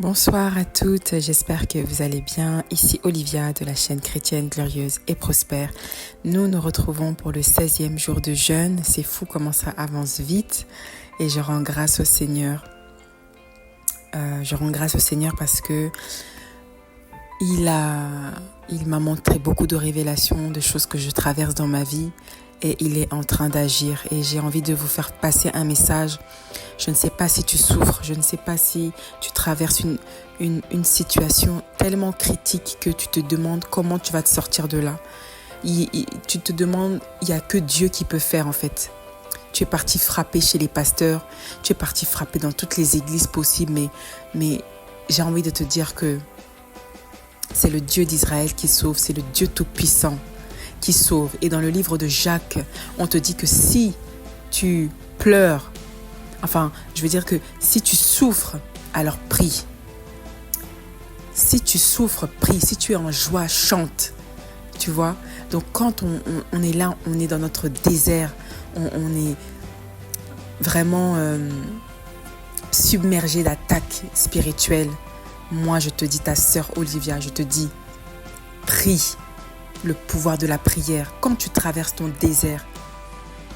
Bonsoir à toutes, j'espère que vous allez bien. Ici Olivia de la chaîne chrétienne glorieuse et prospère. Nous nous retrouvons pour le 16e jour de jeûne. C'est fou comment ça avance vite et je rends grâce au Seigneur. Je rends grâce au Seigneur parce que il m'a montré beaucoup de révélations, de choses que je traverse dans ma vie et il est en train d'agir. Et j'ai envie de vous faire passer un message. Je ne sais pas si tu souffres, je ne sais pas si tu traverses une situation tellement critique que tu te demandes comment tu vas te sortir de là. Tu te demandes, il n'y a que Dieu qui peut faire en fait. Tu es parti frapper chez les pasteurs, tu es parti frapper dans toutes les églises possibles, mais j'ai envie de te dire que c'est le Dieu d'Israël qui sauve, c'est le Dieu tout-puissant qui sauve. Et dans le livre de Jacques, on te dit que si tu pleures, je veux dire que si tu souffres, alors prie. Si tu souffres, prie. Si tu es en joie, chante. Tu vois? Donc quand on est là, on est dans notre désert, on est vraiment submergé d'attaques spirituelles. Moi, je te dis, ta sœur Olivia, je te dis, prie. Le pouvoir de la prière. Quand tu traverses ton désert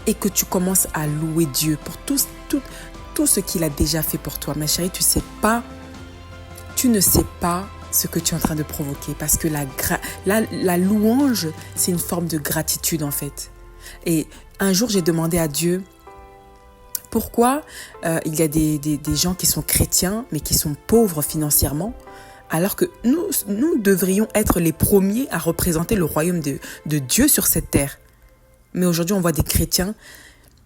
et que tu commences à louer Dieu pour tout ce qu'il a déjà fait pour toi. Ma chérie, tu ne sais pas ce que tu es en train de provoquer parce que la louange, c'est une forme de gratitude en fait. Et un jour, j'ai demandé à Dieu pourquoi il y a des gens qui sont chrétiens mais qui sont pauvres financièrement alors que nous devrions être les premiers à représenter le royaume de Dieu sur cette terre. Mais aujourd'hui, on voit des chrétiens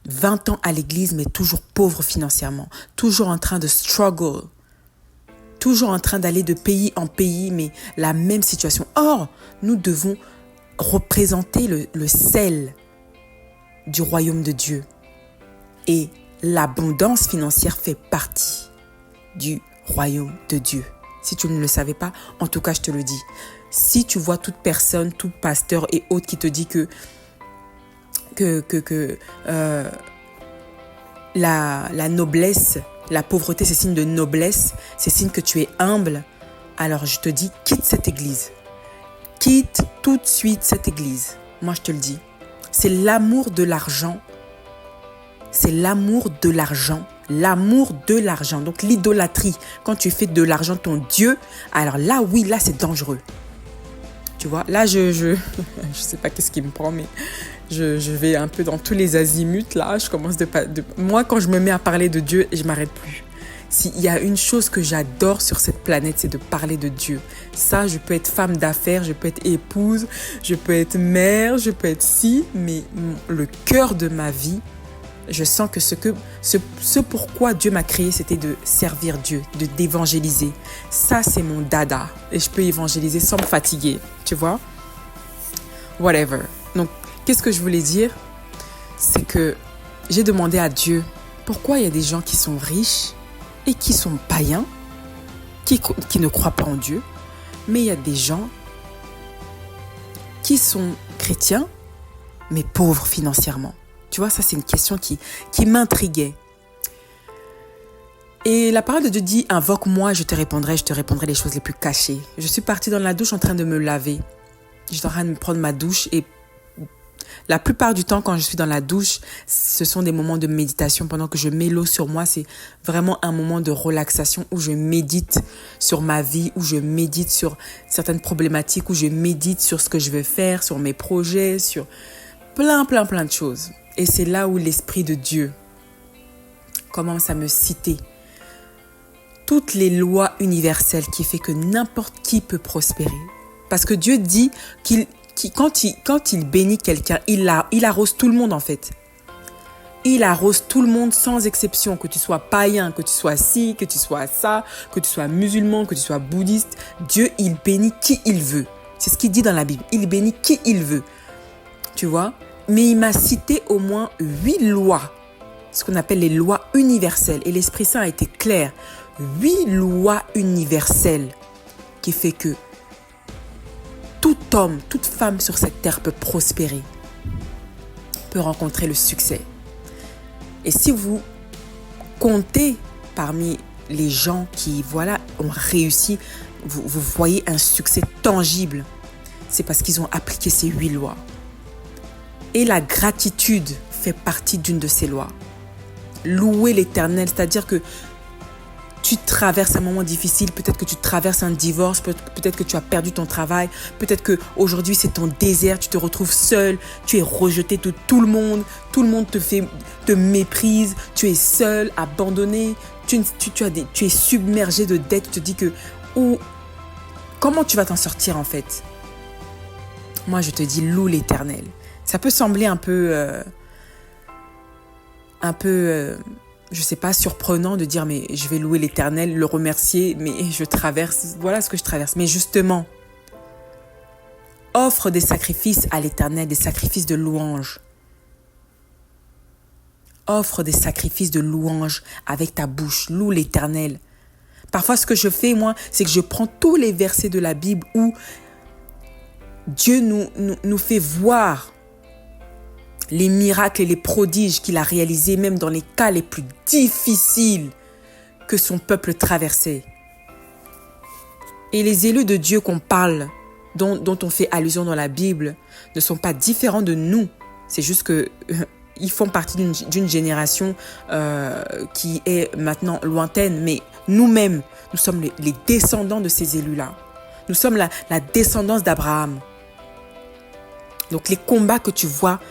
20 ans à l'église, mais toujours pauvres financièrement, toujours en train de struggle, toujours en train d'aller de pays en pays, mais la même situation. Or, nous devons représenter le sel du royaume de Dieu. Et l'abondance financière fait partie du royaume de Dieu. Si tu ne le savais pas, en tout cas, je te le dis. Si tu vois toute personne, tout pasteur et autres qui te dit que la noblesse, la pauvreté, c'est signe de noblesse, c'est signe que tu es humble, alors je te dis, quitte cette église. Quitte tout de suite cette église. Moi, je te le dis. C'est l'amour de l'argent. C'est l'amour de l'argent. L'amour de l'argent, donc l'idolâtrie. Quand tu fais de l'argent ton Dieu, alors là, oui, là, c'est dangereux. Tu vois, là, je sais pas qu'est-ce qui me prend, mais je vais un peu dans tous les azimuts, là. Je commence moi, quand je me mets à parler de Dieu, je m'arrête plus. S'il y a une chose que j'adore sur cette planète, c'est de parler de Dieu. Ça, je peux être femme d'affaires, je peux être épouse, je peux être mère, je peux être mais le cœur de ma vie, je sens que ce pourquoi Dieu m'a créé, c'était de servir Dieu, d'évangéliser. Ça, c'est mon dada. Et je peux évangéliser sans me fatiguer, tu vois? Whatever. Donc, qu'est-ce que je voulais dire? C'est que j'ai demandé à Dieu, pourquoi il y a des gens qui sont riches et qui sont païens, qui ne croient pas en Dieu, mais il y a des gens qui sont chrétiens, mais pauvres financièrement. Tu vois, ça, c'est une question qui m'intriguait. Et la parole de Dieu dit, invoque-moi, je te répondrai les choses les plus cachées. Je suis partie dans la douche en train de me laver. J'étais en train de me prendre ma douche et la plupart du temps, quand je suis dans la douche, ce sont des moments de méditation. Pendant que je mets l'eau sur moi, c'est vraiment un moment de relaxation où je médite sur ma vie, où je médite sur certaines problématiques, où je médite sur ce que je veux faire, sur mes projets, sur plein de choses. Et c'est là où l'Esprit de Dieu commence à me citer toutes les lois universelles qui fait que n'importe qui peut prospérer. Parce que Dieu dit quand il bénit quelqu'un, il arrose tout le monde en fait. Il arrose tout le monde sans exception, que tu sois païen, que tu sois ci, que tu sois ça, que tu sois musulman, que tu sois bouddhiste. Dieu, il bénit qui il veut. C'est ce qu'il dit dans la Bible. Il bénit qui il veut. Tu vois? Mais il m'a cité au moins 8 lois, ce qu'on appelle les lois universelles. Et l'Esprit Saint a été clair. 8 lois universelles qui fait que tout homme, toute femme sur cette terre peut prospérer, peut rencontrer le succès. Et si vous comptez parmi les gens qui, voilà, ont réussi, vous voyez un succès tangible, c'est parce qu'ils ont appliqué ces 8 lois. Et la gratitude fait partie d'une de ces lois. Louer l'Éternel, c'est-à-dire que tu traverses un moment difficile, peut-être que tu traverses un divorce, peut-être que tu as perdu ton travail, peut-être qu'aujourd'hui c'est ton désert, tu te retrouves seul, tu es rejeté de tout le monde te méprise, tu es seul, abandonné, tu es submergé de dettes, tu te dis que comment tu vas t'en sortir en fait? Moi je te dis loue l'Éternel. Ça peut sembler un peu je sais pas, surprenant de dire mais je vais louer l'Éternel, le remercier, mais je traverse, voilà ce que je traverse. Mais justement, offre des sacrifices à l'Éternel, des sacrifices de louange. Offre des sacrifices de louange avec ta bouche, loue l'Éternel. Parfois ce que je fais moi, c'est que je prends tous les versets de la Bible où Dieu nous fait voir les miracles et les prodiges qu'il a réalisés, même dans les cas les plus difficiles que son peuple traversait. Et les élus de Dieu qu'on parle, dont on fait allusion dans la Bible, ne sont pas différents de nous. C'est juste que ils font partie d'une génération qui est maintenant lointaine. Mais nous-mêmes, nous sommes les descendants de ces élus-là. Nous sommes la descendance d'Abraham. Donc les combats que tu vois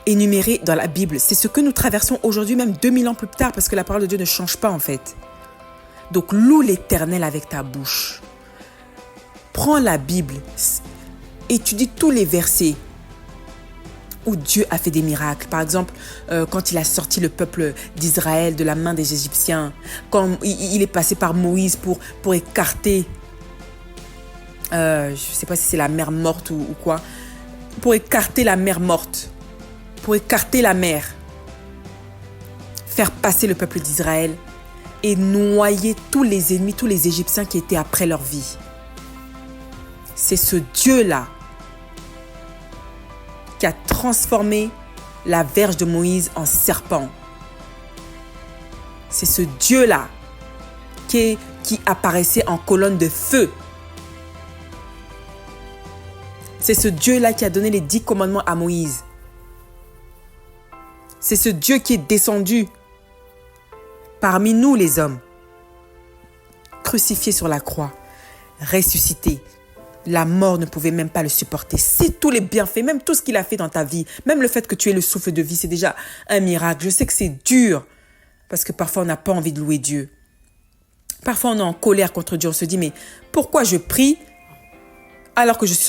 énumérés dans la Bible, c'est ce que nous traversons aujourd'hui, même 2000 ans plus tard, parce que la parole de Dieu ne change pas en fait. Donc loue l'Éternel avec ta bouche. Prends la Bible, étudie tous les versets où Dieu a fait des miracles. Par exemple, quand il a sorti le peuple d'Israël de la main des Égyptiens, quand il est passé par Moïse pour écarter, je ne sais pas si c'est la mer morte ou quoi, pour écarter la mer morte. Pour écarter la mer, faire passer le peuple d'Israël et noyer tous les ennemis, tous les Égyptiens qui étaient après leur vie. C'est ce Dieu-là qui a transformé la verge de Moïse en serpent. C'est ce Dieu-là qui apparaissait en colonne de feu. C'est ce Dieu-là qui a donné les 10 commandements à Moïse. C'est ce Dieu qui est descendu parmi nous les hommes, crucifié sur la croix, ressuscité. La mort ne pouvait même pas le supporter. C'est tous les bienfaits, même tout ce qu'il a fait dans ta vie, même le fait que tu aies le souffle de vie, c'est déjà un miracle. Je sais que c'est dur parce que parfois on n'a pas envie de louer Dieu. Parfois on est en colère contre Dieu. On se dit mais pourquoi je prie alors que je suis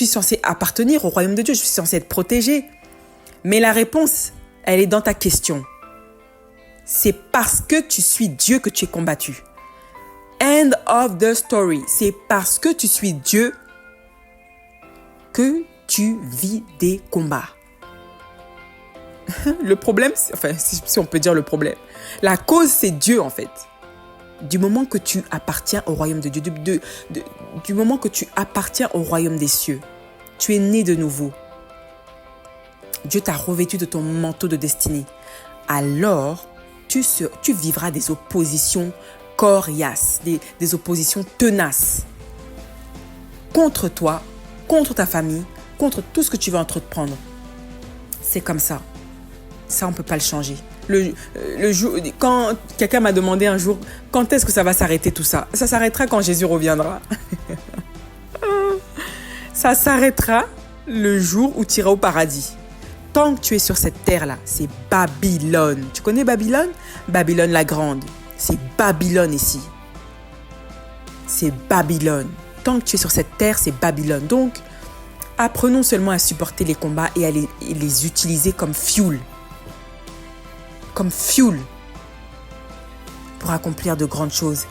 censé appartenir au royaume de Dieu, je suis censé être protégé. Mais la réponse, elle est dans ta question. C'est parce que tu suis Dieu que tu es combattu. End of the story. C'est parce que tu suis Dieu que tu vis des combats. Le problème, enfin, si on peut dire le problème, la cause, c'est Dieu en fait. Du moment que tu appartiens au royaume de Dieu, du moment que tu appartiens au royaume des cieux, tu es né de nouveau. Dieu t'a revêtu de ton manteau de destinée. Alors, tu vivras des oppositions coriaces, des oppositions tenaces. Contre toi, contre ta famille, contre tout ce que tu veux entreprendre. C'est comme ça. Ça, on ne peut pas le changer. Le jour, quand quelqu'un m'a demandé un jour, quand est-ce que ça va s'arrêter tout ça? Ça s'arrêtera quand Jésus reviendra. Ça s'arrêtera le jour où tu iras au paradis. Tant que tu es sur cette terre-là, c'est Babylone. Tu connais Babylone? Babylone la grande. C'est Babylone ici. C'est Babylone. Tant que tu es sur cette terre, c'est Babylone. Donc, apprenons seulement à supporter les combats et à les utiliser comme fuel. Comme fuel. Pour accomplir de grandes choses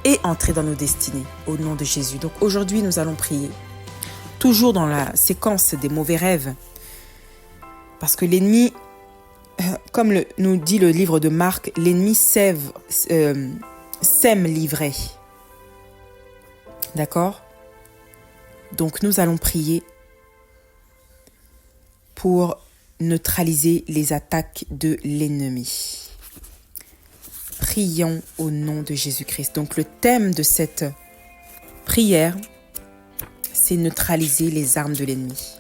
et entrer dans nos destinées. Au nom de Jésus. Donc aujourd'hui, nous allons prier. Toujours dans la séquence des mauvais rêves. Parce que l'ennemi, comme nous dit le livre de Marc, l'ennemi sème l'ivraie. D'accord? Donc nous allons prier pour neutraliser les attaques de l'ennemi. prions au nom de Jésus-Christ. Donc le thème de cette prière, c'est neutraliser les armes de l'ennemi.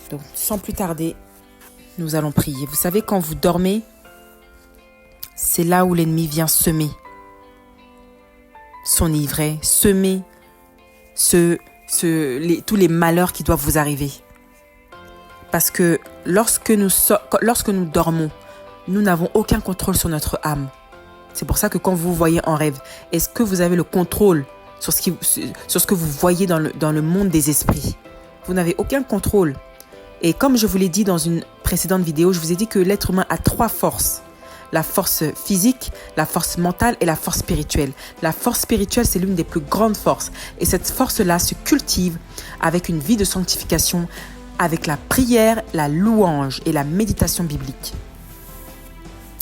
Donc sans plus tarder, nous allons prier. Vous savez, quand vous dormez, c'est là où l'ennemi vient semer son ivraie, semer tous les malheurs qui doivent vous arriver. Parce que lorsque nous dormons, nous n'avons aucun contrôle sur notre âme. C'est pour ça que quand vous voyez en rêve, est-ce que vous avez le contrôle sur ce que vous voyez dans le monde des esprits? Vous n'avez aucun contrôle. Et comme je vous l'ai dit dans une précédente vidéo, je vous ai dit que l'être humain a 3 forces. La force physique, la force mentale et la force spirituelle. La force spirituelle, c'est l'une des plus grandes forces. Et cette force-là se cultive avec une vie de sanctification, avec la prière, la louange et la méditation biblique.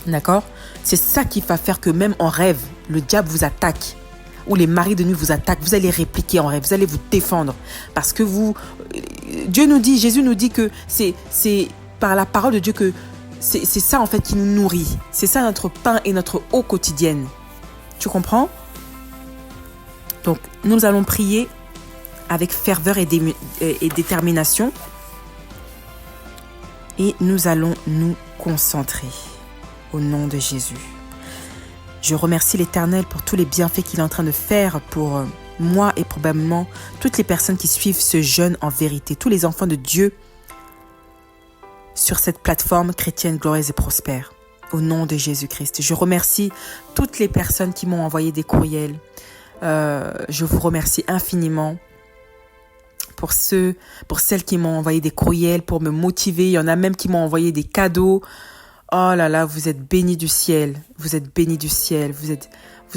D'accord? C'est ça qui va faire que même en rêve, le diable vous attaque. Ou les maris de nuit vous attaquent. Vous allez répliquer en rêve, vous allez vous défendre. Parce que Jésus nous dit que c'est par la parole de Dieu que c'est ça en fait qui nous nourrit. C'est ça notre pain et notre eau quotidienne. Tu comprends? Donc nous allons prier avec ferveur et détermination. Et nous allons nous concentrer au nom de Jésus. Je remercie l'Éternel pour tous les bienfaits qu'il est en train de faire pour moi et probablement toutes les personnes qui suivent ce jeûne en vérité, tous les enfants de Dieu sur cette plateforme chrétienne glorieuse et prospère. Au nom de Jésus-Christ. Je remercie toutes les personnes qui m'ont envoyé des courriels. Je vous remercie infiniment. Pour celles qui m'ont envoyé des courriels pour me motiver. Il y en a même qui m'ont envoyé des cadeaux. Oh là là, vous êtes bénis du ciel. Vous êtes bénis du ciel. Vous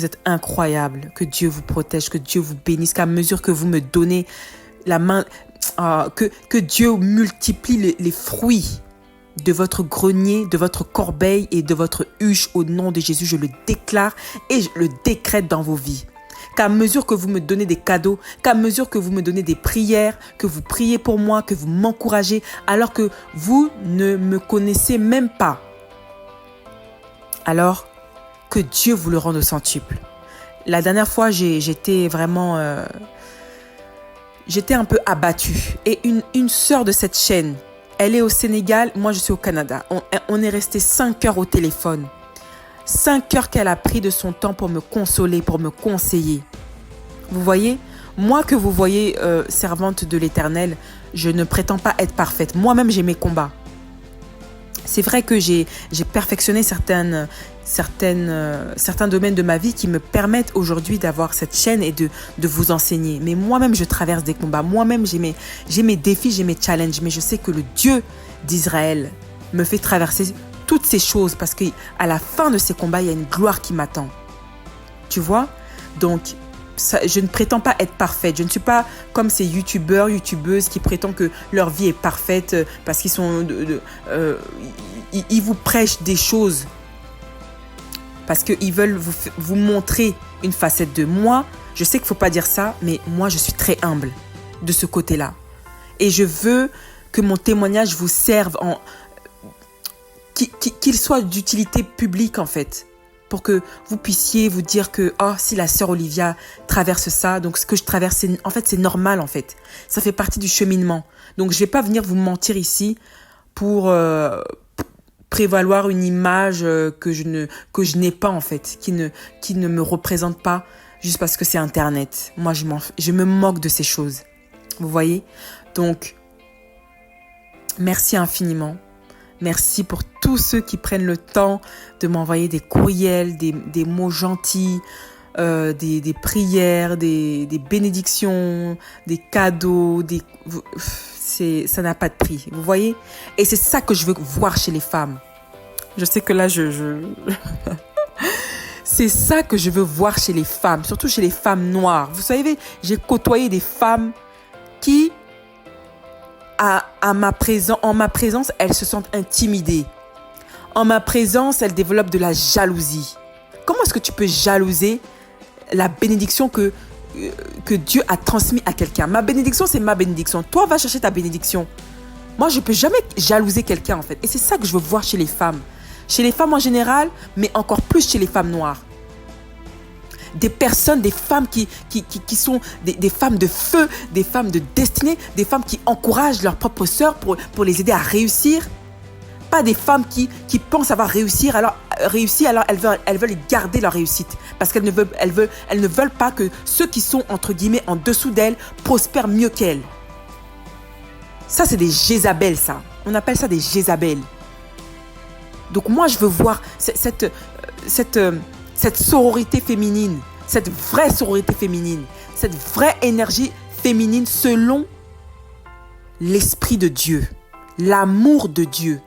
êtes incroyables. Que Dieu vous protège, que Dieu vous bénisse. Qu'à mesure que vous me donnez la main, que Dieu multiplie les fruits de votre grenier, de votre corbeille et de votre huche au nom de Jésus. Je le déclare et je le décrète dans vos vies. Qu'à mesure que vous me donnez des cadeaux, qu'à mesure que vous me donnez des prières, que vous priez pour moi, que vous m'encouragez, alors que vous ne me connaissez même pas. Alors, que Dieu vous le rende au centuple. La dernière fois, j'étais vraiment... j'étais un peu abattue. Et une sœur de cette chaîne, elle est au Sénégal, moi je suis au Canada. On est resté 5 heures au téléphone. 5 heures qu'elle a pris de son temps pour me consoler, pour me conseiller. Vous voyez, moi que vous voyez servante de l'Éternel, je ne prétends pas être parfaite. Moi-même, j'ai mes combats. C'est vrai que j'ai perfectionné certains domaines de ma vie qui me permettent aujourd'hui d'avoir cette chaîne et de vous enseigner. Mais moi-même, je traverse des combats. Moi-même, j'ai mes défis, j'ai mes challenges. Mais je sais que le Dieu d'Israël me fait traverser toutes ces choses parce qu'à la fin de ces combats, il y a une gloire qui m'attend. Tu vois? Donc, je ne prétends pas être parfaite. Je ne suis pas comme ces youtubeurs, youtubeuses qui prétendent que leur vie est parfaite parce qu'ils sont... ils vous prêchent des choses parce qu'ils veulent vous montrer une facette de moi. Je sais qu'il ne faut pas dire ça, mais moi, je suis très humble de ce côté-là. Et je veux que mon témoignage vous serve qu'il soit d'utilité publique en fait, pour que vous puissiez vous dire que si la sœur Olivia traverse ça, donc ce que je traverse, c'est normal en fait. Ça fait partie du cheminement. Donc je vais pas venir vous mentir ici pour prévaloir une image que je n'ai pas en fait, qui ne me représente pas juste parce que c'est Internet. Moi je me moque de ces choses. Vous voyez? Donc merci infiniment. Merci pour tous ceux qui prennent le temps de m'envoyer des courriels, des mots gentils, des prières, des bénédictions, des cadeaux. Ça n'a pas de prix, vous voyez? Et c'est ça que je veux voir chez les femmes. Je sais que là, c'est ça que je veux voir chez les femmes, surtout chez les femmes noires. Vous savez, j'ai côtoyé des femmes qui... en ma présence, elles se sentent intimidées. En ma présence, elles développent de la jalousie. Comment est-ce que tu peux jalouser la bénédiction que Dieu a transmise à quelqu'un? Ma bénédiction, c'est ma bénédiction. Toi, va chercher ta bénédiction. Moi, je ne peux jamais jalouser quelqu'un, en fait. Et c'est ça que je veux voir chez les femmes. chez les femmes en général, mais encore plus chez les femmes noires. Des personnes, des femmes qui sont des femmes de feu, des femmes de destinée, des femmes qui encouragent leurs propres sœurs pour les aider à réussir. Pas des femmes qui pensent avoir réussi, alors elles veulent garder leur réussite. Parce qu'elles ne veulent pas que ceux qui sont, entre guillemets, en dessous d'elles prospèrent mieux qu'elles. Ça, c'est des Jézabel, ça. On appelle ça des Jézabel. Donc moi, je veux voir cette sororité féminine, cette vraie sororité féminine, cette vraie énergie féminine selon l'esprit de Dieu, l'amour de Dieu.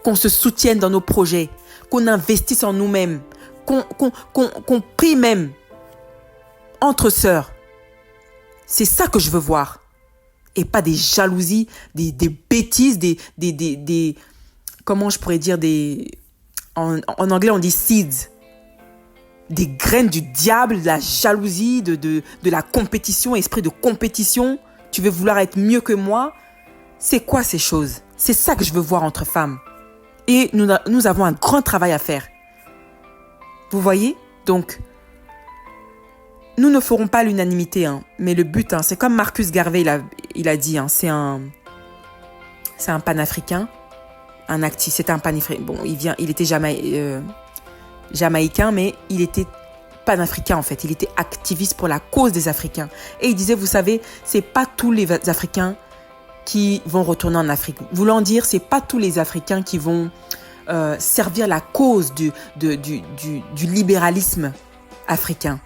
Qu'on se soutienne dans nos projets, qu'on investisse en nous-mêmes, qu'on prie même entre sœurs. C'est ça que je veux voir. Et pas des jalousies, des bêtises, des comment je pourrais dire, en anglais on dit seeds. Des graines du diable, de la jalousie, de la compétition, esprit de compétition. Tu veux vouloir être mieux que moi. C'est quoi ces choses? C'est ça que je veux voir entre femmes. Et nous avons un grand travail à faire. Vous voyez? Donc, nous ne ferons pas l'unanimité, mais le but, c'est comme Marcus Garvey, il a dit, c'est un panafricain, un activiste, c'est un panafricain. Bon, il était jamaïcain, mais il était panafricain en fait. Il était activiste pour la cause des Africains. Et il disait, vous savez, c'est pas tous les Africains qui vont retourner en Afrique. Voulant dire, c'est pas tous les Africains qui vont servir la cause du libéralisme africain,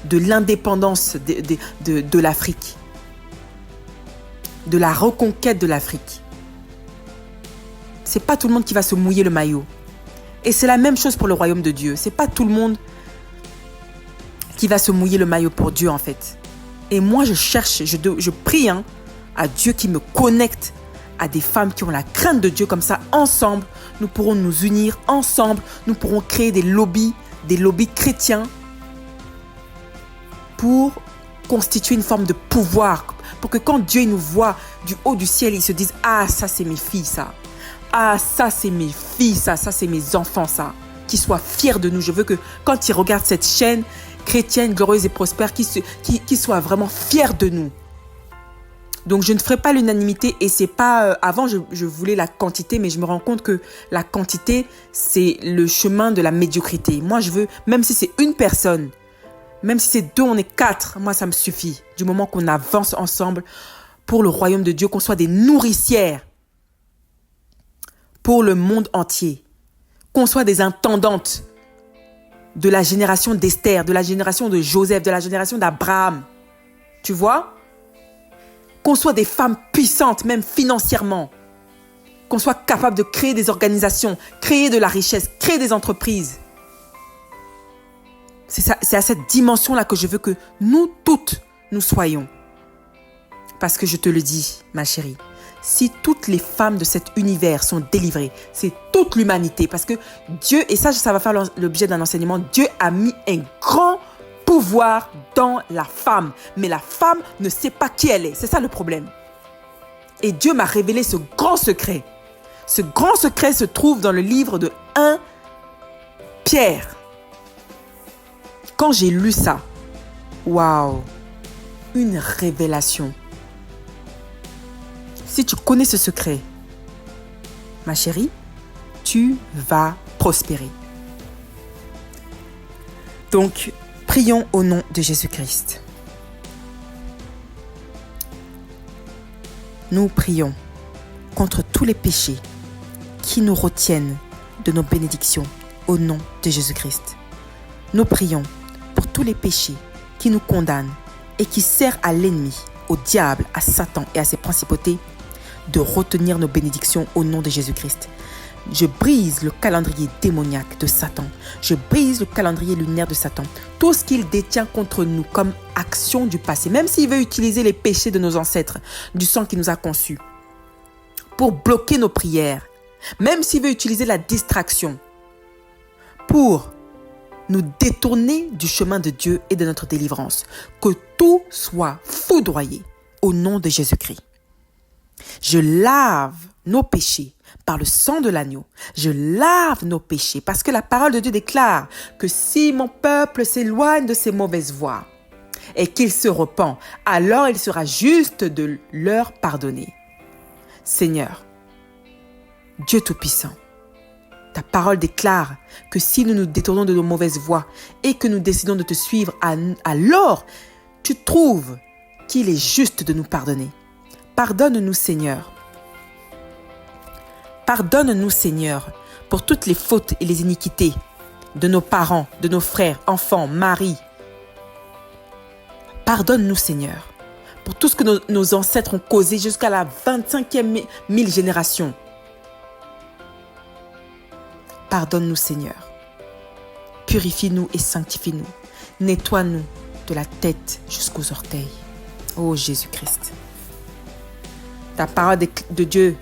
de l'indépendance de l'Afrique, de la reconquête de l'Afrique. C'est pas tout le monde qui va se mouiller le maillot. Et c'est la même chose pour le royaume de Dieu. C'est pas tout le monde qui va se mouiller le maillot pour Dieu en fait. Et moi je cherche, je prie à Dieu qui me connecte à des femmes qui ont la crainte de Dieu. Comme ça, ensemble, nous pourrons nous unir. Ensemble, nous pourrons créer des lobbies chrétiens pour constituer une forme de pouvoir. Pour que quand Dieu nous voit du haut du ciel, il se dise « Ah, ça c'est mes filles, ça. Ah, ça c'est mes filles, ça c'est mes enfants, ça. » Qu'ils soient fiers de nous. Je veux que quand ils regardent cette chaîne chrétienne, glorieuse et prospère, qu'ils soient vraiment fiers de nous. Donc, je ne ferai pas l'unanimité et c'est pas... avant, je voulais la quantité, mais je me rends compte que la quantité, c'est le chemin de la médiocrité. Moi, je veux, même si c'est une personne, même si c'est deux, on est 4, moi, ça me suffit. Du moment qu'on avance ensemble pour le royaume de Dieu, qu'on soit des nourricières pour le monde entier, qu'on soit des intendantes de la génération d'Esther, de la génération de Joseph, de la génération d'Abraham. Tu vois ? Qu'on soit des femmes puissantes, même financièrement. Qu'on soit capable de créer des organisations, créer de la richesse, créer des entreprises. C'est à cette dimension-là que je veux que nous toutes, nous soyons. Parce que je te le dis, ma chérie, si toutes les femmes de cet univers sont délivrées, c'est toute l'humanité. Parce que Dieu, et ça va faire l'objet d'un enseignement, Dieu a mis un grand pouvoir dans la femme. Mais la femme ne sait pas qui elle est. C'est ça le problème. Et Dieu m'a révélé ce grand secret. Ce grand secret se trouve dans le livre de 1 Pierre. Quand j'ai lu ça, waouh, une révélation. Si tu connais ce secret, ma chérie, tu vas prospérer. Donc, prions au nom de Jésus-Christ. Nous prions contre tous les péchés qui nous retiennent de nos bénédictions au nom de Jésus-Christ. Nous prions pour tous les péchés qui nous condamnent et qui servent à l'ennemi, au diable, à Satan et à ses principautés de retenir nos bénédictions au nom de Jésus-Christ. Je brise le calendrier démoniaque de Satan. Je brise le calendrier lunaire de Satan. Tout ce qu'il détient contre nous comme action du passé, même s'il veut utiliser les péchés de nos ancêtres, du sang qui nous a conçus, pour bloquer nos prières, même s'il veut utiliser la distraction, pour nous détourner du chemin de Dieu et de notre délivrance. Que tout soit foudroyé au nom de Jésus-Christ. Je lave nos péchés, par le sang de l'agneau. Je lave nos péchés parce que la parole de Dieu déclare que si mon peuple s'éloigne de ses mauvaises voies et qu'il se repent, alors il sera juste de leur pardonner. Seigneur, Dieu Tout-Puissant, ta parole déclare que si nous nous détournons de nos mauvaises voies et que nous décidons de te suivre, alors tu trouves qu'il est juste de nous pardonner. Pardonne-nous, Seigneur. Pardonne-nous, Seigneur, pour toutes les fautes et les iniquités de nos parents, de nos frères, enfants, maris. Pardonne-nous, Seigneur, pour tout ce que nos ancêtres ont causé jusqu'à la 25e mille génération. Pardonne-nous, Seigneur. Purifie-nous et sanctifie-nous. Nettoie-nous de la tête jusqu'aux orteils. Ô Jésus-Christ. La parole de Dieu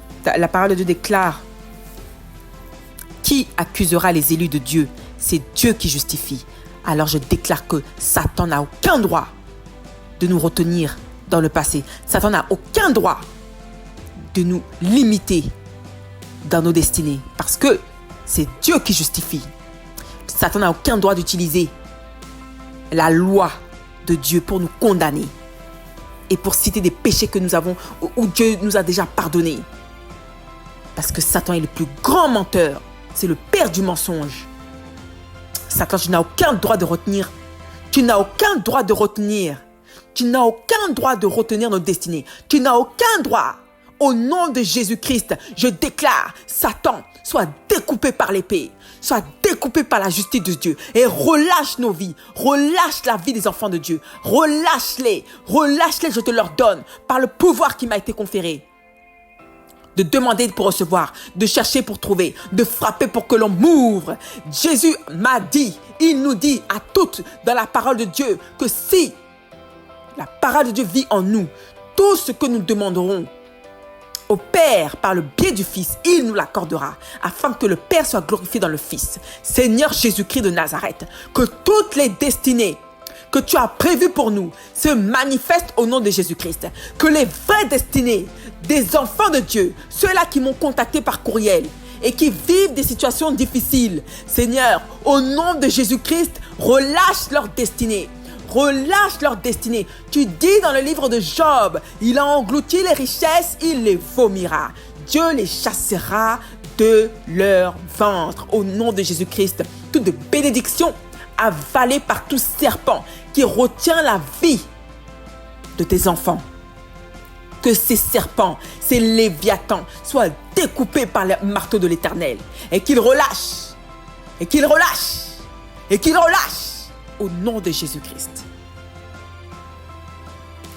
déclare: qui accusera les élus de Dieu? C'est Dieu qui justifie. Alors je déclare que Satan n'a aucun droit de nous retenir dans le passé. Satan n'a aucun droit de nous limiter dans nos destinées. Parce que c'est Dieu qui justifie. Satan n'a aucun droit d'utiliser la loi de Dieu pour nous condamner et pour citer des péchés que nous avons, où Dieu nous a déjà pardonnés. Parce que Satan est le plus grand menteur. C'est le père du mensonge. Satan, tu n'as aucun droit de retenir. Tu n'as aucun droit de retenir. Tu n'as aucun droit de retenir notre destinée. Tu n'as aucun droit. Au nom de Jésus-Christ, je déclare, Satan, sois découpé par l'épée. Sois découpé par la justice de Dieu. Et relâche nos vies. Relâche la vie des enfants de Dieu. Relâche-les. Relâche-les, je te leur donne. Par le pouvoir qui m'a été conféré. De demander pour recevoir, de chercher pour trouver, de frapper pour que l'on m'ouvre. Jésus m'a dit, il nous dit à toutes dans la parole de Dieu que si la parole de Dieu vit en nous, tout ce que nous demanderons au Père par le biais du Fils, il nous l'accordera afin que le Père soit glorifié dans le Fils. Seigneur Jésus-Christ de Nazareth, que toutes les destinées que tu as prévues pour nous se manifestent au nom de Jésus-Christ. Que les vraies destinées des enfants de Dieu, ceux-là qui m'ont contacté par courriel et qui vivent des situations difficiles, Seigneur, au nom de Jésus-Christ, relâche leur destinée. Relâche leur destinée. Tu dis dans le livre de Job, il a englouti les richesses, il les vomira. Dieu les chassera de leur ventre. Au nom de Jésus-Christ, toute bénédiction avalée par tout serpent qui retient la vie de tes enfants. Que ces serpents, ces léviathans soient découpés par le marteau de l'Éternel et qu'ils relâchent, et qu'ils relâchent, et qu'ils relâchent au nom de Jésus-Christ.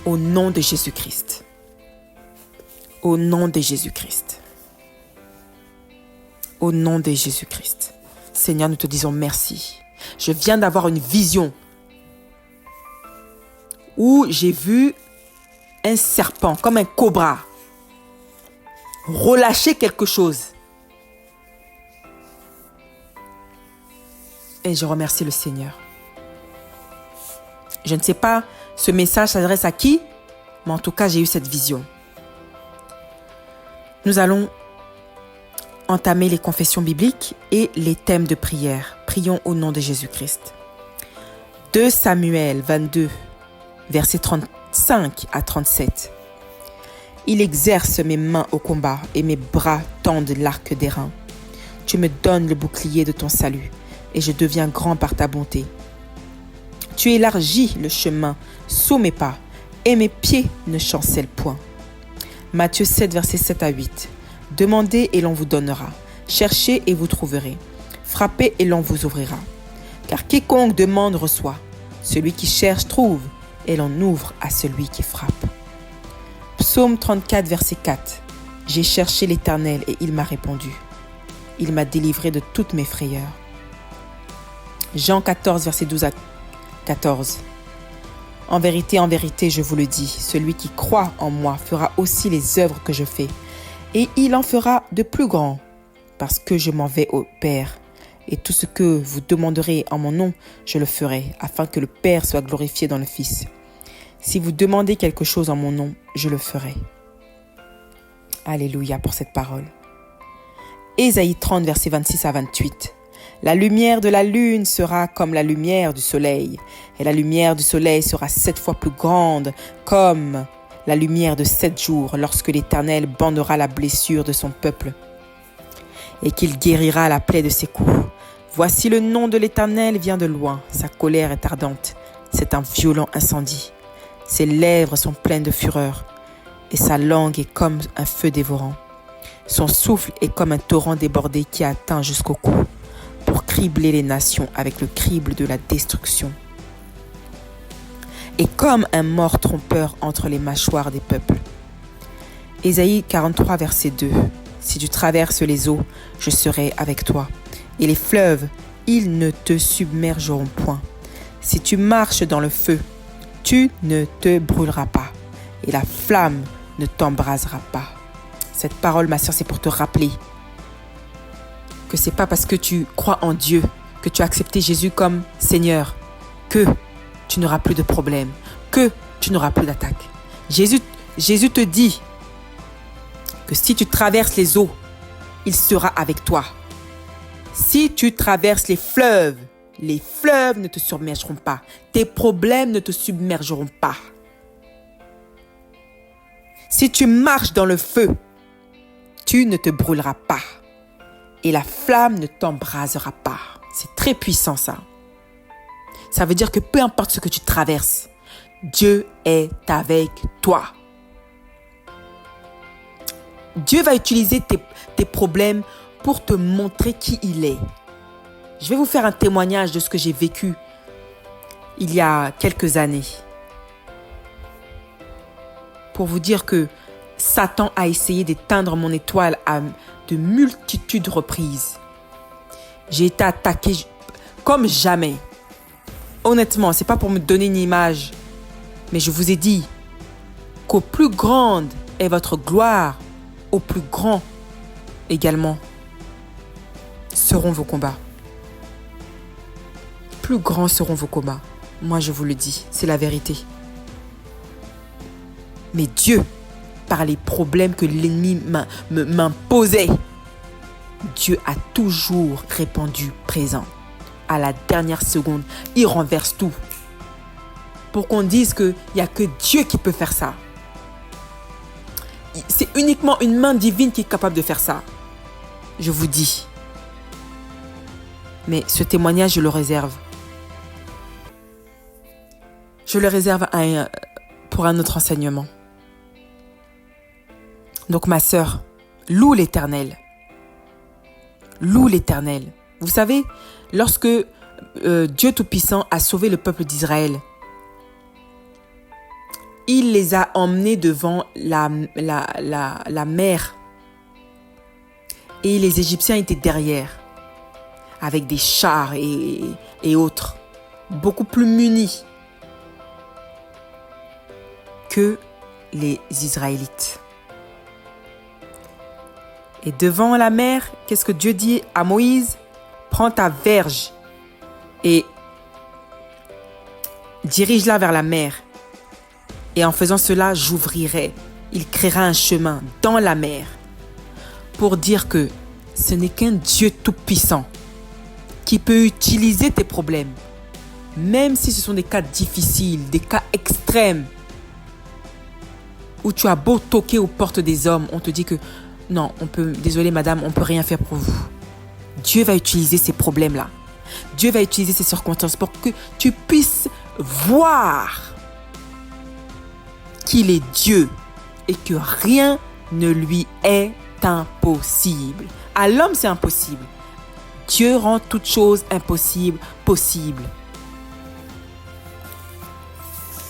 Au nom de Jésus-Christ. Au nom de Jésus-Christ. Au nom de Jésus-Christ. Seigneur, nous te disons merci. Je viens d'avoir une vision où j'ai vu un serpent, comme un cobra, relâcher quelque chose. Et je remercie le Seigneur. Je ne sais pas ce message s'adresse à qui, mais en tout cas, j'ai eu cette vision. Nous allons entamer les confessions bibliques et les thèmes de prière. Prions au nom de Jésus-Christ. 2 Samuel 22, versets 35 à 37. Il exerce mes mains au combat et mes bras tendent l'arc d'airain. Tu me donnes le bouclier de ton salut et je deviens grand par ta bonté. Tu élargis le chemin sous mes pas et mes pieds ne chancellent point. Matthieu 7, versets 7 à 8. Demandez et l'on vous donnera. Cherchez et vous trouverez. Frappez et l'on vous ouvrira. Car quiconque demande reçoit. Celui qui cherche trouve et l'on ouvre à celui qui frappe. Psaume 34, verset 4. J'ai cherché l'Éternel et il m'a répondu. Il m'a délivré de toutes mes frayeurs. Jean 14, verset 12 à 14. En vérité, je vous le dis, celui qui croit en moi fera aussi les œuvres que je fais, et il en fera de plus grands, parce que je m'en vais au Père. Et tout ce que vous demanderez en mon nom, je le ferai, afin que le Père soit glorifié dans le Fils. Si vous demandez quelque chose en mon nom, je le ferai. Alléluia pour cette parole. Ésaïe 30, versets 26 à 28. La lumière de la lune sera comme la lumière du soleil, et la lumière du soleil sera 7 fois plus grande comme la lumière de 7 jours, lorsque l'Éternel bandera la blessure de son peuple, et qu'il guérira la plaie de ses coups. Voici le nom de l'Éternel vient de loin, sa colère est ardente, c'est un violent incendie. Ses lèvres sont pleines de fureur, et sa langue est comme un feu dévorant. Son souffle est comme un torrent débordé qui atteint jusqu'au cou, pour cribler les nations avec le crible de la destruction. Et comme un mort trompeur entre les mâchoires des peuples. Ésaïe 43, verset 2. Si tu traverses les eaux, je serai avec toi. Et les fleuves, ils ne te submergeront point. Si tu marches dans le feu, tu ne te brûleras pas. Et la flamme ne t'embrasera pas. Cette parole, ma sœur, c'est pour te rappeler que c'est pas parce que tu crois en Dieu, que tu as accepté Jésus comme Seigneur, que tu n'auras plus de problèmes, que tu n'auras plus d'attaques. Jésus te dit que si tu traverses les eaux, il sera avec toi. Si tu traverses les fleuves ne te submergeront pas. Tes problèmes ne te submergeront pas. Si tu marches dans le feu, tu ne te brûleras pas. Et la flamme ne t'embrasera pas. C'est très puissant ça. Ça veut dire que peu importe ce que tu traverses, Dieu est avec toi. Dieu va utiliser tes problèmes pour te montrer qui il est. Je vais vous faire un témoignage de ce que j'ai vécu il y a quelques années. Pour vous dire que Satan a essayé d'éteindre mon étoile à de multitudes de reprises. J'ai été attaqué comme jamais. Honnêtement, ce n'est pas pour me donner une image, mais je vous ai dit qu'au plus grande est votre gloire, au plus grand également seront vos combats. Plus grands seront vos combats. Moi, je vous le dis, c'est la vérité. Mais Dieu, par les problèmes que l'ennemi m'imposait, Dieu a toujours répondu présent. À la dernière seconde, il renverse tout. Pour qu'on dise qu'il n'y a que Dieu qui peut faire ça. C'est uniquement une main divine qui est capable de faire ça. Je vous dis. Mais ce témoignage, je le réserve. Je le réserve pour un autre enseignement. Donc ma sœur, loue l'Éternel. Loue l'Éternel. Vous savez, lorsque Dieu Tout-Puissant a sauvé le peuple d'Israël, il les a emmenés devant la mer. Et les Égyptiens étaient derrière, avec des chars et autres, beaucoup plus munis que les Israélites. Et devant la mer, qu'est-ce que Dieu dit à Moïse? Prends ta verge et dirige-la vers la mer. Et en faisant cela, j'ouvrirai. Il créera un chemin dans la mer. Pour dire que ce n'est qu'un Dieu tout-puissant qui peut utiliser tes problèmes. Même si ce sont des cas difficiles, des cas extrêmes, où tu as beau toquer aux portes des hommes, on te dit que non, désolé madame, on ne peut rien faire pour vous. Dieu va utiliser ces problèmes-là. Dieu va utiliser ces circonstances pour que tu puisses voir qu'il est Dieu et que rien ne lui est impossible. À l'homme, c'est impossible. Dieu rend toute chose impossible possible.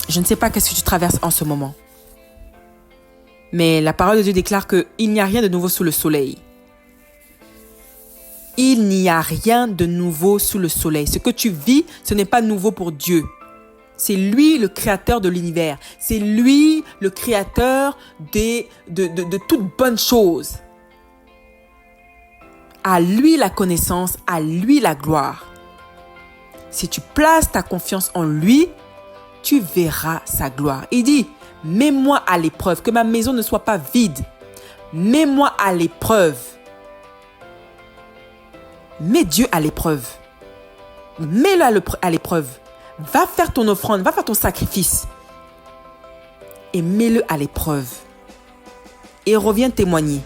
Je ne sais pas qu'est-ce que tu traverses en ce moment. Mais la parole de Dieu déclare qu'il n'y a rien de nouveau sous le soleil. Il n'y a rien de nouveau sous le soleil. Ce que tu vis, ce n'est pas nouveau pour Dieu. C'est lui le créateur de l'univers. C'est lui le créateur de toutes bonnes choses. À lui la connaissance, à lui la gloire. Si tu places ta confiance en lui, tu verras sa gloire. Il dit, mets-moi à l'épreuve, que ma maison ne soit pas vide. Mets-moi à l'épreuve. Mets Dieu à l'épreuve. Mets-le à l'épreuve. Va faire ton offrande, va faire ton sacrifice. Et mets-le à l'épreuve. Et reviens témoigner.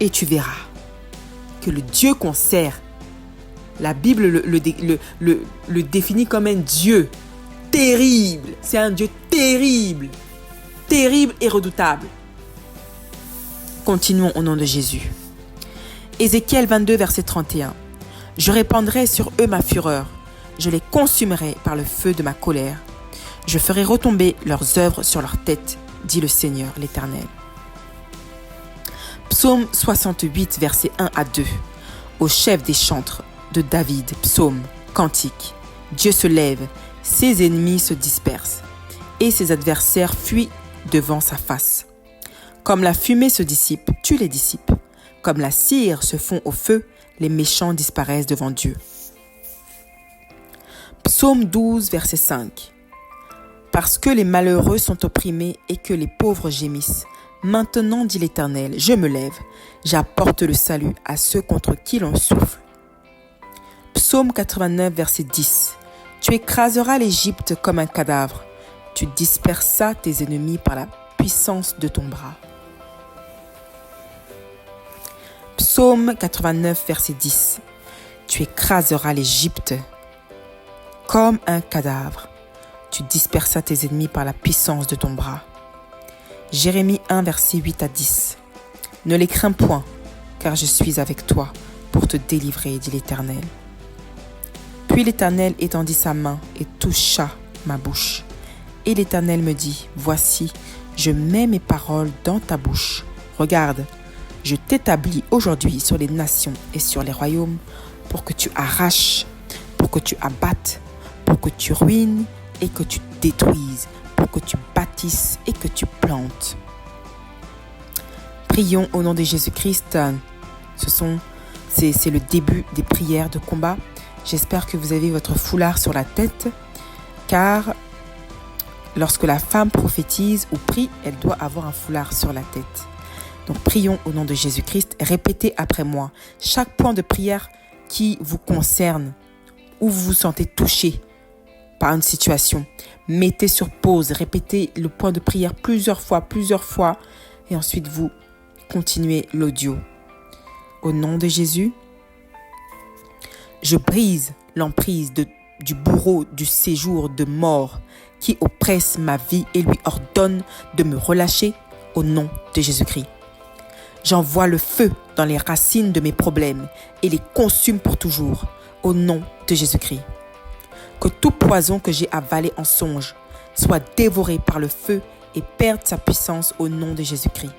Et tu verras que le Dieu qu'on sert, la Bible le définit comme un Dieu terrible. C'est un Dieu terrible. Terrible et redoutable. Continuons au nom de Jésus. Ézéchiel 22, verset 31. Je répandrai sur eux ma fureur. Je les consumerai par le feu de ma colère. Je ferai retomber leurs œuvres sur leur tête, dit le Seigneur l'Éternel. Psaume 68, versets 1 à 2. Au chef des chantres de David, psaume, cantique. Dieu se lève, ses ennemis se dispersent, et ses adversaires fuient devant sa face. Comme la fumée se dissipe, tu les dissipes. Comme la cire se fond au feu, les méchants disparaissent devant Dieu. Psaume 12, verset 5. Parce que les malheureux sont opprimés et que les pauvres gémissent, maintenant, dit l'Éternel, je me lève, j'apporte le salut à ceux contre qui l'on souffle. Psaume 89, verset 10. Tu écraseras l'Égypte comme un cadavre, tu dispersas tes ennemis par la puissance de ton bras. Psaume 89, verset 10. Tu écraseras l'Égypte comme un cadavre, tu dispersas tes ennemis par la puissance de ton bras. Jérémie 1, verset 8 à 10. Ne les crains point, car je suis avec toi pour te délivrer, dit l'Éternel. Puis l'Éternel étendit sa main et toucha ma bouche. Et l'Éternel me dit, voici, je mets mes paroles dans ta bouche. Regarde, je t'établis aujourd'hui sur les nations et sur les royaumes pour que tu arraches, pour que tu abattes, pour que tu ruines et que tu détruises, pour que tu bâtisses et que tu plantes. Prions au nom de Jésus-Christ. C'est le début des prières de combat. J'espère que vous avez votre foulard sur la tête, car lorsque la femme prophétise ou prie, elle doit avoir un foulard sur la tête. Donc prions au nom de Jésus-Christ. Répétez après moi chaque point de prière qui vous concerne, où vous vous sentez touché par une situation. Mettez sur pause, répétez le point de prière plusieurs fois, et ensuite vous continuez l'audio. Au nom de Jésus, je brise l'emprise du bourreau du séjour de mort qui oppresse ma vie et lui ordonne de me relâcher au nom de Jésus-Christ. J'envoie le feu dans les racines de mes problèmes et les consume pour toujours au nom de Jésus-Christ. Que tout poison que j'ai avalé en songe soit dévoré par le feu et perde sa puissance au nom de Jésus-Christ.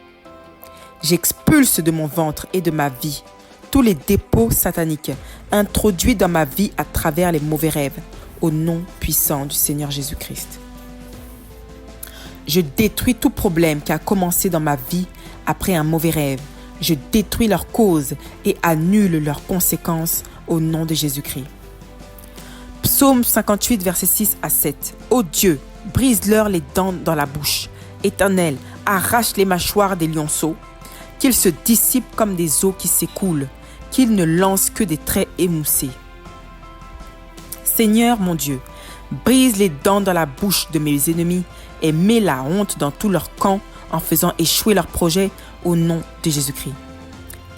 J'expulse de mon ventre et de ma vie tous les dépôts sataniques introduits dans ma vie à travers les mauvais rêves au nom puissant du Seigneur Jésus-Christ. Je détruis tout problème qui a commencé dans ma vie après un mauvais rêve. Je détruis leurs causes et annule leurs conséquences au nom de Jésus-Christ. Psaume 58, versets 6 à 7. Ô Dieu, brise-leur les dents dans la bouche. Éternel, arrache les mâchoires des lionceaux. Qu'ils se dissipent comme des eaux qui s'écoulent. Qu'ils ne lancent que des traits émoussés. Seigneur mon Dieu, brise les dents dans la bouche de mes ennemis et mets la honte dans tout leur camp en faisant échouer leurs projets au nom de Jésus-Christ.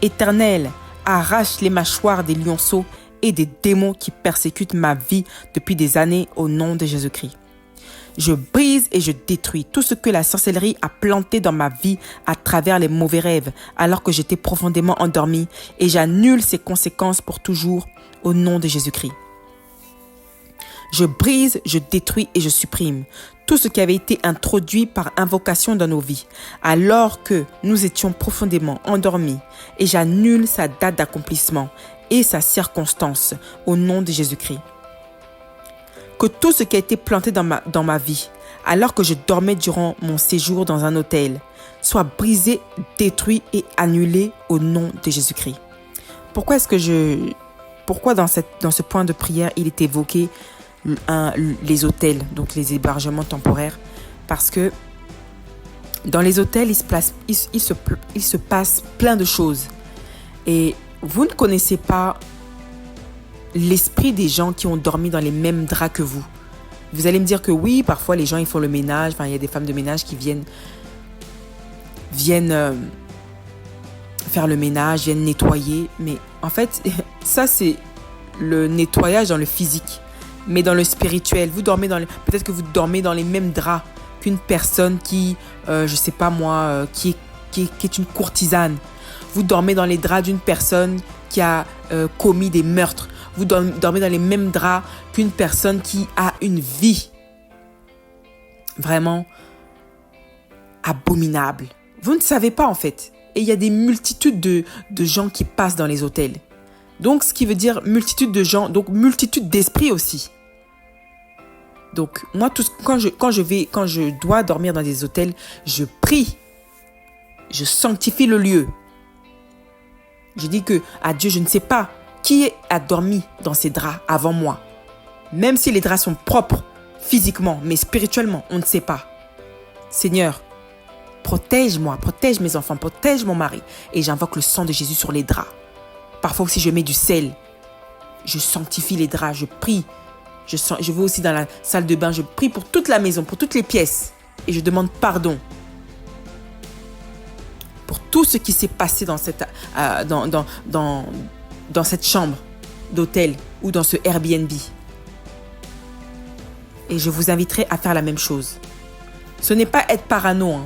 Éternel, arrache les mâchoires des lionceaux et des démons qui persécutent ma vie depuis des années au nom de Jésus-Christ. Je brise et je détruis tout ce que la sorcellerie a planté dans ma vie à travers les mauvais rêves alors que j'étais profondément endormi et j'annule ses conséquences pour toujours au nom de Jésus-Christ. Je brise, je détruis et je supprime tout ce qui avait été introduit par invocation dans nos vies alors que nous étions profondément endormis et j'annule sa date d'accomplissement et sa circonstance au nom de Jésus-Christ. Que tout ce qui a été planté dans ma vie alors que je dormais durant mon séjour dans un hôtel soit brisé, détruit et annulé au nom de Jésus-Christ. Pourquoi dans ce point de prière il est évoqué les hôtels, donc les hébergements temporaires? Parce que dans les hôtels, il se passe plein de choses. Et vous ne connaissez pas l'esprit des gens qui ont dormi dans les mêmes draps que vous. Vous allez me dire que oui, parfois les gens ils font le ménage. Enfin, il y a des femmes de ménage qui viennent faire le ménage, viennent nettoyer. Mais en fait, ça c'est le nettoyage dans le physique. Mais dans le spirituel, peut-être que vous dormez dans les mêmes draps qu'une personne qui, je sais pas moi, qui est une courtisane. Vous dormez dans les draps d'une personne qui a commis des meurtres. Vous dormez dans les mêmes draps qu'une personne qui a une vie vraiment abominable. Vous ne savez pas en fait. Et il y a des multitudes de gens qui passent dans les hôtels. Donc, ce qui veut dire multitude de gens, donc multitude d'esprits aussi. Donc, moi, quand je dois dormir dans des hôtels, je prie. Je sanctifie le lieu. Je dis à Dieu, je ne sais pas qui a dormi dans ces draps avant moi. Même si les draps sont propres physiquement, mais spirituellement, on ne sait pas. Seigneur, protège-moi, protège mes enfants, protège mon mari. Et j'invoque le sang de Jésus sur les draps. Parfois aussi, je mets du sel. Je sanctifie les draps, je prie. Je vais aussi dans la salle de bain, je prie pour toute la maison, pour toutes les pièces. Et je demande pardon pour tout ce qui s'est passé dans cette chambre d'hôtel ou dans ce Airbnb. Et je vous inviterai à faire la même chose. Ce n'est pas être parano.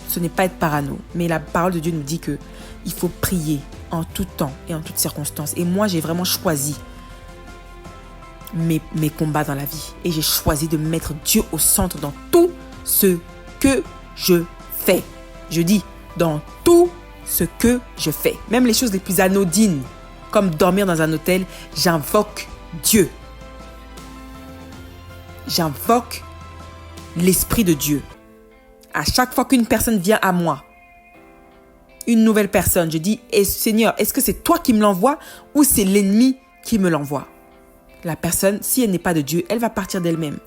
Ce n'est pas être parano. Mais la parole de Dieu nous dit qu'il faut prier en tout temps et en toutes circonstances. Et moi, j'ai vraiment choisi mes combats dans la vie. Et j'ai choisi de mettre Dieu au centre dans tout ce que je fais. Je dis, dans tout ce que je fais. Même les choses les plus anodines, comme dormir dans un hôtel, j'invoque Dieu. J'invoque l'Esprit de Dieu. À chaque fois qu'une personne vient à moi, une nouvelle personne, je dis, Seigneur, est-ce que c'est toi qui me l'envoies ou c'est l'ennemi qui me l'envoie? La personne, si elle n'est pas de Dieu, elle va partir d'elle-même.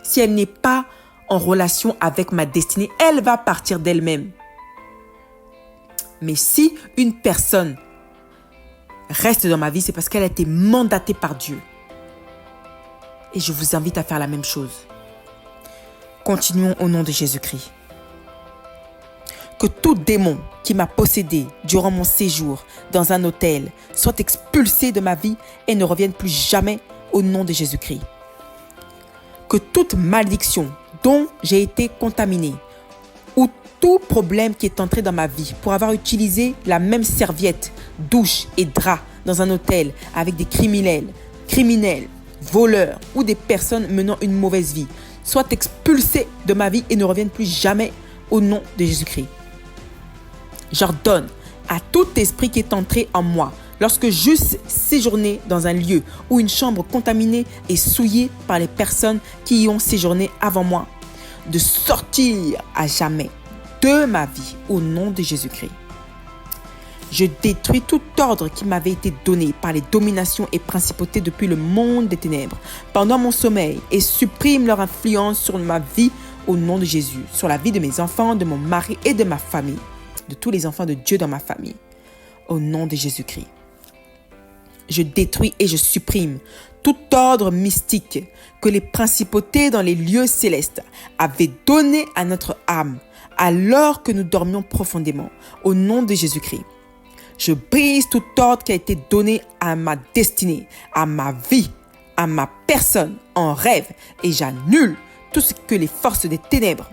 Si elle n'est pas en relation avec ma destinée, elle va partir d'elle-même. Mais si une personne reste dans ma vie, c'est parce qu'elle a été mandatée par Dieu. Et je vous invite à faire la même chose. Continuons au nom de Jésus-Christ. Que tout démon qui m'a possédé durant mon séjour dans un hôtel soit expulsé de ma vie et ne revienne plus jamais au nom de Jésus-Christ. Que toute malédiction dont j'ai été contaminé ou tout problème qui est entré dans ma vie pour avoir utilisé la même serviette, douche et drap dans un hôtel avec des criminels, voleurs ou des personnes menant une mauvaise vie soit expulsé de ma vie et ne revienne plus jamais au nom de Jésus-Christ. J'ordonne à tout esprit qui est entré en moi lorsque j'eusse séjourné dans un lieu ou une chambre contaminée et souillée par les personnes qui y ont séjourné avant moi, de sortir à jamais de ma vie au nom de Jésus-Christ. Je détruis tout ordre qui m'avait été donné par les dominations et principautés depuis le monde des ténèbres pendant mon sommeil et supprime leur influence sur ma vie au nom de Jésus, sur la vie de mes enfants, de mon mari et de ma famille, de tous les enfants de Dieu dans ma famille, au nom de Jésus-Christ. Je détruis et je supprime tout ordre mystique que les principautés dans les lieux célestes avaient donné à notre âme alors que nous dormions profondément, au nom de Jésus-Christ. Je brise tout ordre qui a été donné à ma destinée, à ma vie, à ma personne en rêve et j'annule tout ce que les forces des ténèbres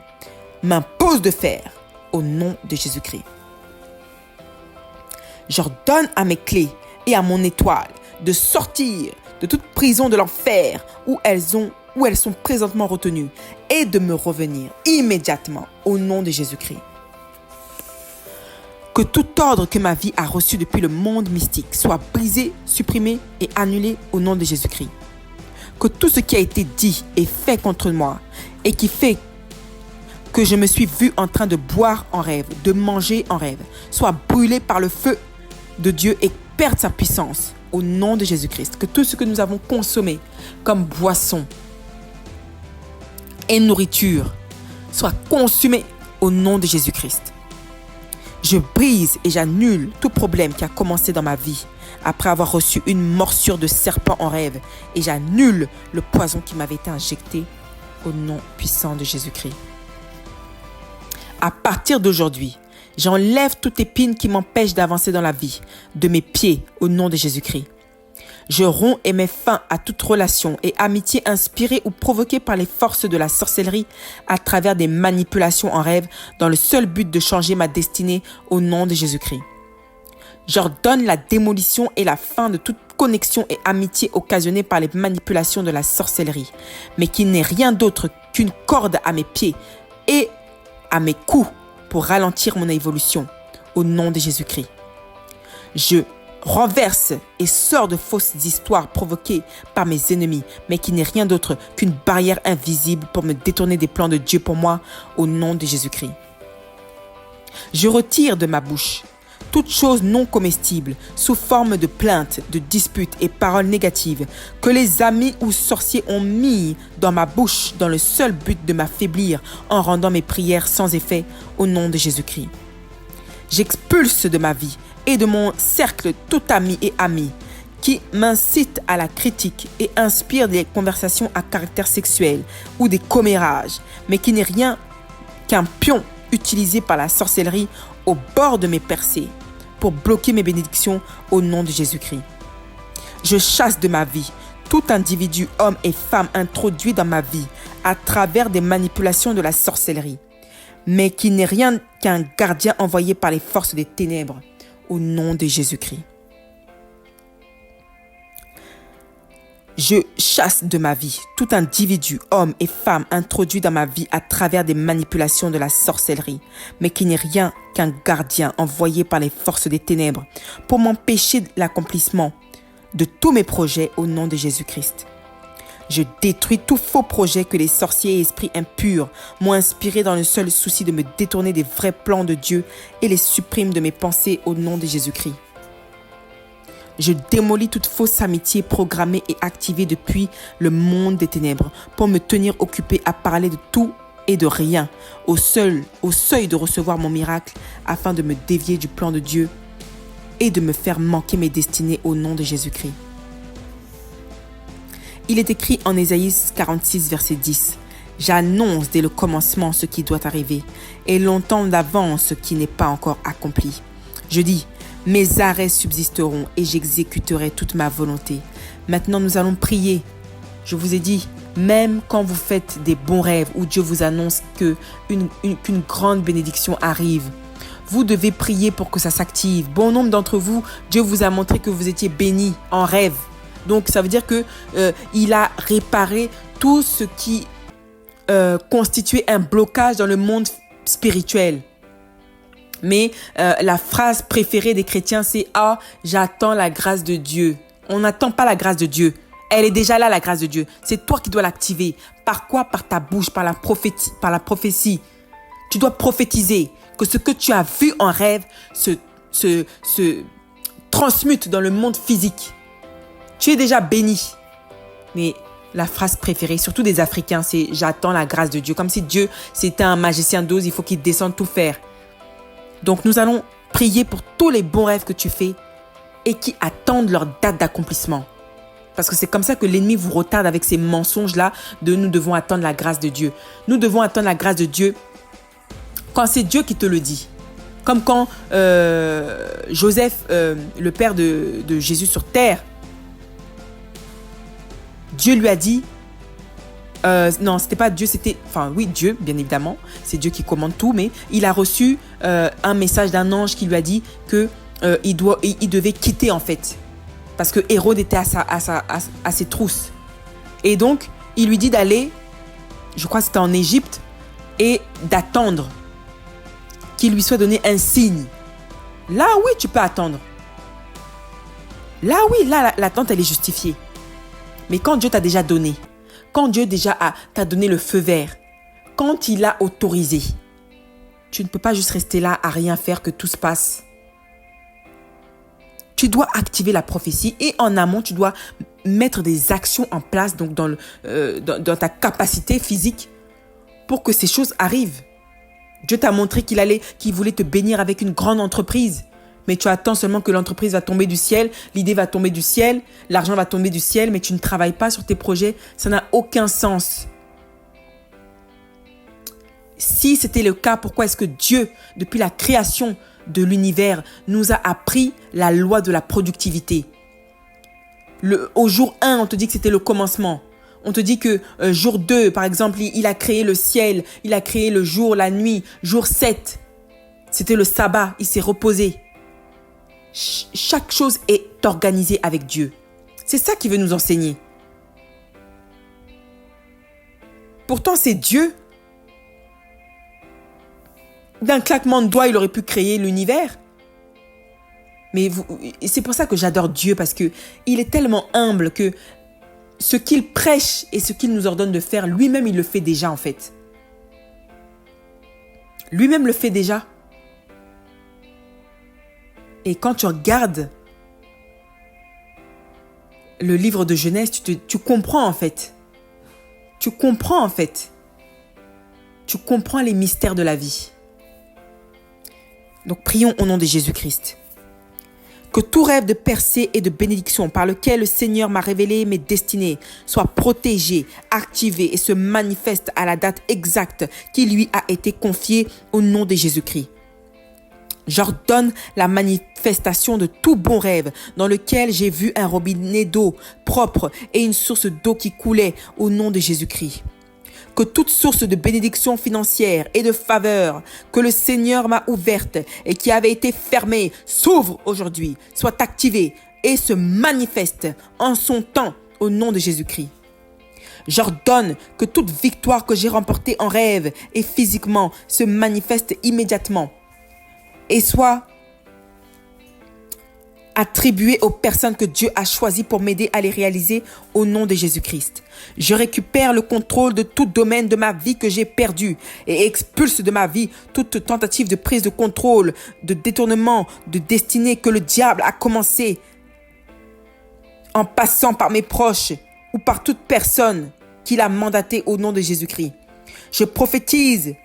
m'imposent de faire au nom de Jésus-Christ. J'ordonne à mes clés et à mon étoile de sortir de toute prison de l'enfer où elles sont présentement retenues et de me revenir immédiatement au nom de Jésus-Christ. Que tout ordre que ma vie a reçu depuis le monde mystique soit brisé, supprimé et annulé au nom de Jésus-Christ. Que tout ce qui a été dit et fait contre moi et qui fait que je me suis vu en train de boire en rêve, de manger en rêve, soit brûlé par le feu de Dieu et perde sa puissance au nom de Jésus-Christ. Que tout ce que nous avons consommé comme boisson et nourriture soit consumé au nom de Jésus-Christ. Je brise et j'annule tout problème qui a commencé dans ma vie après avoir reçu une morsure de serpent en rêve, et j'annule le poison qui m'avait été injecté au nom puissant de Jésus-Christ. À partir d'aujourd'hui, j'enlève toute épine qui m'empêche d'avancer dans la vie de mes pieds au nom de Jésus-Christ. Je romps et mets fin à toute relation et amitié inspirée ou provoquée par les forces de la sorcellerie à travers des manipulations en rêve dans le seul but de changer ma destinée au nom de Jésus-Christ. J'ordonne la démolition et la fin de toute connexion et amitié occasionnée par les manipulations de la sorcellerie, mais qui n'est rien d'autre qu'une corde à mes pieds et à mes coups pour ralentir mon évolution au nom de Jésus-Christ. Je renverse et sors de fausses histoires provoquées par mes ennemis, mais qui n'est rien d'autre qu'une barrière invisible pour me détourner des plans de Dieu pour moi au nom de Jésus-Christ. Je retire de ma bouche toute chose non comestible sous forme de plaintes, de disputes et paroles négatives que les amis ou sorciers ont mis dans ma bouche dans le seul but de m'affaiblir en rendant mes prières sans effet au nom de Jésus-Christ. J'expulse de ma vie et de mon cercle tout ami et ami qui m'incite à la critique et inspire des conversations à caractère sexuel ou des commérages, mais qui n'est rien qu'un pion utilisé par la sorcellerie au bord de mes percées pour bloquer mes bénédictions au nom de Jésus-Christ. Je chasse de ma vie tout individu, homme et femme introduit dans ma vie à travers des manipulations de la sorcellerie, mais qui n'est rien qu'un gardien envoyé par les forces des ténèbres au nom de Jésus-Christ. Je chasse de ma vie tout individu, homme et femme introduit dans ma vie à travers des manipulations de la sorcellerie, mais qui n'est rien qu'un gardien envoyé par les forces des ténèbres pour m'empêcher l'accomplissement de tous mes projets au nom de Jésus-Christ. Je détruis tout faux projet que les sorciers et esprits impurs m'ont inspiré dans le seul souci de me détourner des vrais plans de Dieu et les supprime de mes pensées au nom de Jésus-Christ. Je démolis toute fausse amitié programmée et activée depuis le monde des ténèbres pour me tenir occupé à parler de tout et de rien au seuil de recevoir mon miracle afin de me dévier du plan de Dieu et de me faire manquer mes destinées au nom de Jésus-Christ. Il est écrit en Ésaïe 46, verset 10. « J'annonce dès le commencement ce qui doit arriver et longtemps d'avance ce qui n'est pas encore accompli. Je dis, mes arrêts subsisteront et j'exécuterai toute ma volonté. » Maintenant, nous allons prier. Je vous ai dit, même quand vous faites des bons rêves où Dieu vous annonce qu'une grande bénédiction arrive, vous devez prier pour que ça s'active. Bon nombre d'entre vous, Dieu vous a montré que vous étiez bénis en rêve. Donc, ça veut dire que il a réparé tout ce qui constituait un blocage dans le monde spirituel. Mais la phrase préférée des chrétiens, c'est « Ah, j'attends la grâce de Dieu ». On n'attend pas la grâce de Dieu. Elle est déjà là, la grâce de Dieu. C'est toi qui dois l'activer. Par quoi? Par ta bouche, par la prophétie. Tu dois prophétiser que ce que tu as vu en rêve se transmute dans le monde physique. Tu es déjà béni. Mais la phrase préférée, surtout des Africains, c'est « J'attends la grâce de Dieu ». Comme si Dieu, c'était un magicien d'Oz, il faut qu'il descende tout faire. Donc, nous allons prier pour tous les bons rêves que tu fais et qui attendent leur date d'accomplissement. Parce que c'est comme ça que l'ennemi vous retarde avec ces mensonges-là de nous devons attendre la grâce de Dieu. Nous devons attendre la grâce de Dieu quand c'est Dieu qui te le dit. Comme quand Joseph, le père de Jésus sur terre, Dieu lui a dit, non, c'était pas Dieu, c'était, enfin oui, Dieu, bien évidemment, c'est Dieu qui commande tout, mais il a reçu un message d'un ange qui lui a dit que il devait quitter en fait, parce que Hérode était à ses trousses. Et donc, il lui dit d'aller, je crois que c'était en Égypte, et d'attendre qu'il lui soit donné un signe. Là, oui, tu peux attendre. Là, oui, là, l'attente, elle est justifiée. Mais quand Dieu t'a déjà donné, quand Dieu déjà t'a donné le feu vert, quand il a autorisé, tu ne peux pas juste rester là à rien faire que tout se passe. Tu dois activer la prophétie et en amont, tu dois mettre des actions en place donc dans ta capacité physique pour que ces choses arrivent. Dieu t'a montré qu'il voulait te bénir avec une grande entreprise. Mais tu attends seulement que l'entreprise va tomber du ciel, l'idée va tomber du ciel, l'argent va tomber du ciel, mais tu ne travailles pas sur tes projets. Ça n'a aucun sens. Si c'était le cas, pourquoi est-ce que Dieu, depuis la création de l'univers, nous a appris la loi de la productivité? Au jour 1, on te dit que c'était le commencement. On te dit que jour 2, par exemple, il a créé le ciel, il a créé le jour, la nuit. Jour 7, c'était le sabbat, il s'est reposé. Chaque chose est organisée avec Dieu. C'est ça qu'il veut nous enseigner. Pourtant, c'est Dieu. D'un claquement de doigts, il aurait pu créer l'univers. Mais c'est pour ça que j'adore Dieu, parce que il est tellement humble que ce qu'il prêche et ce qu'il nous ordonne de faire, lui-même, il le fait déjà en fait. Lui-même le fait déjà. Et quand tu regardes le livre de Genèse, tu comprends en fait. Tu comprends en fait. Tu comprends les mystères de la vie. Donc prions au nom de Jésus-Christ. Que tout rêve de percée et de bénédiction par lequel le Seigneur m'a révélé mes destinées soit protégé, activé et se manifeste à la date exacte qui lui a été confiée au nom de Jésus-Christ. J'ordonne la manifestation de tout bon rêve dans lequel j'ai vu un robinet d'eau propre et une source d'eau qui coulait au nom de Jésus-Christ. Que toute source de bénédiction financière et de faveur que le Seigneur m'a ouverte et qui avait été fermée s'ouvre aujourd'hui, soit activée et se manifeste en son temps au nom de Jésus-Christ. J'ordonne que toute victoire que j'ai remportée en rêve et physiquement se manifeste immédiatement et soit attribuée aux personnes que Dieu a choisies pour m'aider à les réaliser au nom de Jésus-Christ. Je récupère le contrôle de tout domaine de ma vie que j'ai perdu et expulse de ma vie toute tentative de prise de contrôle, de détournement, de destinée que le diable a commencé en passant par mes proches ou par toute personne qu'il a mandaté au nom de Jésus-Christ. Je prophétise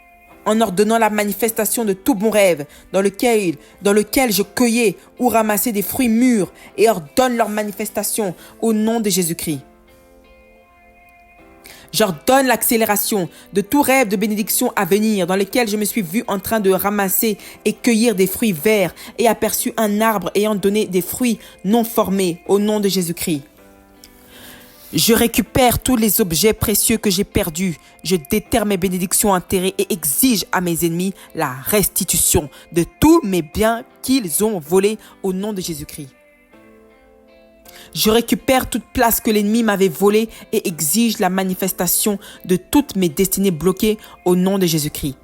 en ordonnant la manifestation de tout bon rêve dans lequel je cueillais ou ramassais des fruits mûrs et ordonne leur manifestation au nom de Jésus-Christ. J'ordonne l'accélération de tout rêve de bénédiction à venir dans lequel je me suis vu en train de ramasser et cueillir des fruits verts et aperçu un arbre ayant donné des fruits non formés au nom de Jésus-Christ. Je récupère tous les objets précieux que j'ai perdus. Je déterre mes bénédictions enterrées et exige à mes ennemis la restitution de tous mes biens qu'ils ont volés au nom de Jésus-Christ. Je récupère toute place que l'ennemi m'avait volée et exige la manifestation de toutes mes destinées bloquées au nom de Jésus-Christ.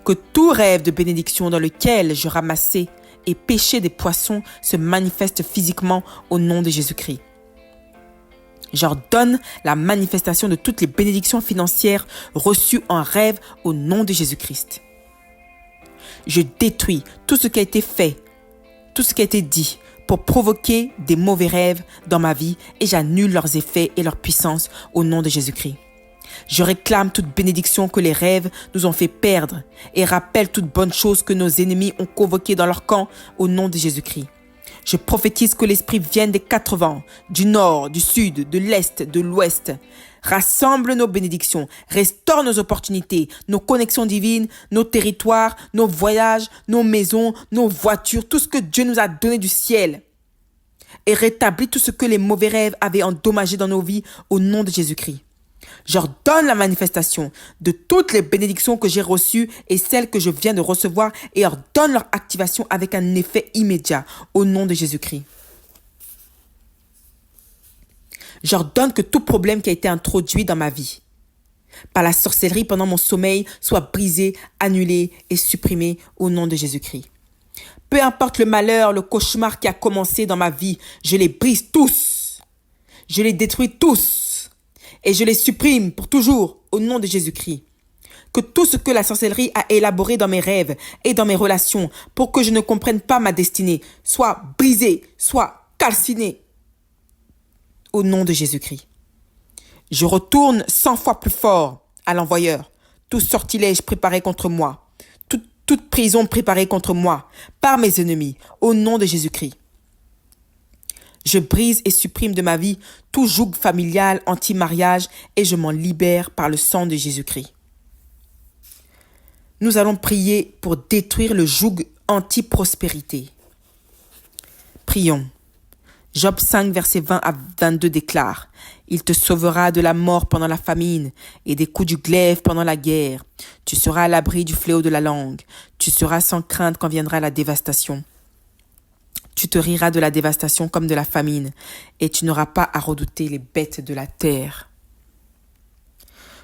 Que tout rêve de bénédiction dans lequel je ramassais et pêchais des poissons se manifeste physiquement au nom de Jésus-Christ. J'ordonne la manifestation de toutes les bénédictions financières reçues en rêve au nom de Jésus-Christ. Je détruis tout ce qui a été fait, tout ce qui a été dit pour provoquer des mauvais rêves dans ma vie et j'annule leurs effets et leur puissance au nom de Jésus-Christ. Je réclame toute bénédiction que les rêves nous ont fait perdre et rappelle toute bonne chose que nos ennemis ont convoquée dans leur camp au nom de Jésus-Christ. Je prophétise que l'Esprit vienne des 4 vents, du nord, du sud, de l'est, de l'ouest. Rassemble nos bénédictions, restaure nos opportunités, nos connexions divines, nos territoires, nos voyages, nos maisons, nos voitures, tout ce que Dieu nous a donné du ciel. Et rétablit tout ce que les mauvais rêves avaient endommagé dans nos vies au nom de Jésus-Christ. J'ordonne la manifestation de toutes les bénédictions que j'ai reçues et celles que je viens de recevoir et ordonne leur activation avec un effet immédiat au nom de Jésus-Christ. J'ordonne que tout problème qui a été introduit dans ma vie par la sorcellerie pendant mon sommeil soit brisé, annulé et supprimé au nom de Jésus-Christ. Peu importe le malheur, le cauchemar qui a commencé dans ma vie, je les brise tous. Je les détruis tous. Et je les supprime pour toujours au nom de Jésus-Christ. Que tout ce que la sorcellerie a élaboré dans mes rêves et dans mes relations pour que je ne comprenne pas ma destinée soit brisé, soit calciné au nom de Jésus-Christ. Je retourne 100 fois plus fort à l'envoyeur tout sortilège préparé contre moi, toute prison préparée contre moi par mes ennemis, au nom de Jésus-Christ. Je brise et supprime de ma vie tout joug familial anti-mariage et je m'en libère par le sang de Jésus-Christ. Nous allons prier pour détruire le joug anti-prospérité. Prions. Job 5, versets 20 à 22 déclare « Il te sauvera de la mort pendant la famine et des coups du glaive pendant la guerre. Tu seras à l'abri du fléau de la langue. Tu seras sans crainte quand viendra la dévastation. Tu te riras de la dévastation comme de la famine, et tu n'auras pas à redouter les bêtes de la terre.